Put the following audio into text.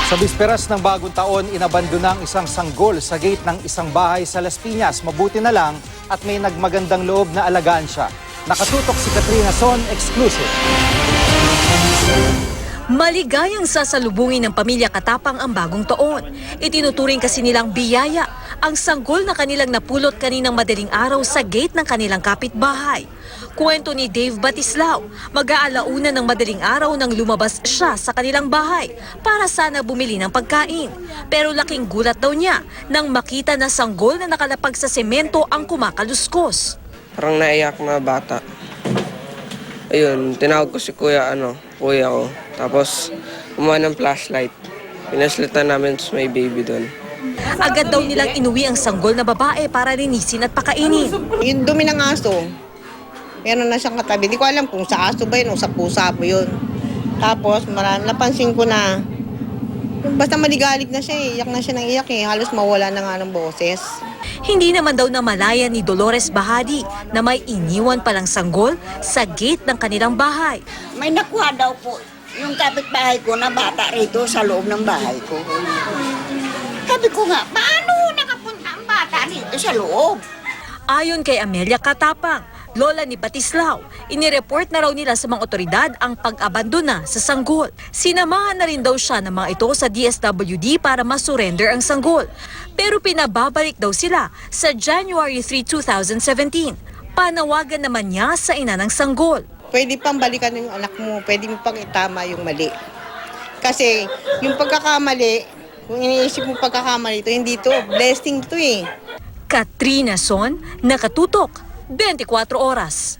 Sa bisperas ng bagong taon, inabandona ang isang sanggol sa gate ng isang bahay sa Las Piñas. Mabuti na lang at may nagmagandang loob na alagaan siya. Nakatutok si Katrina Son, exclusive. Maligayang sasalubungin ng pamilya Katapang ang bagong taon. Itinuturing kasi nilang biyaya ang sanggol na kanilang napulot kaninang madaling araw sa gate ng kanilang kapitbahay. Kwento ni Dave Batislao, mag-aalauna ng madaling araw nang lumabas siya sa kanilang bahay para sana bumili ng pagkain. Pero laking gulat daw niya nang makita na sanggol na nakalapag sa semento ang kumakaluskos. Parang naiyak na bata. Ayun, tinawag ko si kuya ko. Tapos, kumuha ng flashlight. Pinaslitan namin may baby doon. Agad daw nilang inuwi ang sanggol na babae para linisin at pakainin. Yung dumi ng aso, meron na siyang katabi. Di ko alam kung sa aso ba yun o sa pusa po yun. Tapos, napansin ko na, basta maligalig na siya eh. Iyak na siya ng iyak eh. Halos mawala na nga ng boses. Hindi naman daw namalayan ni Dolores Bahadi na may iniwan palang sanggol sa gate ng kanilang bahay. May nakuha daw po yung kapitbahay ko na bata rito sa loob ng bahay ko. Sabi ko nga, paano nakapunta ang bata rito sa loob? Ayon kay Amelia Katapang, lola ni Batislao, inireport na raw nila sa mga otoridad ang pag-abandona sa sanggol. Sinamahan na rin daw siya ng mga ito sa DSWD para masurrender ang sanggol. Pero pinababalik daw sila sa January 3, 2017. Panawagan naman niya sa ina ng sanggol. Pwede pang balikan yung anak mo. Pwede mo pang itama yung mali. Kasi yung pagkakamali, kung iniisip mo pagkakamali ito, hindi to. Blessing to eh. Katrina Son, nakatutok, 24 oras.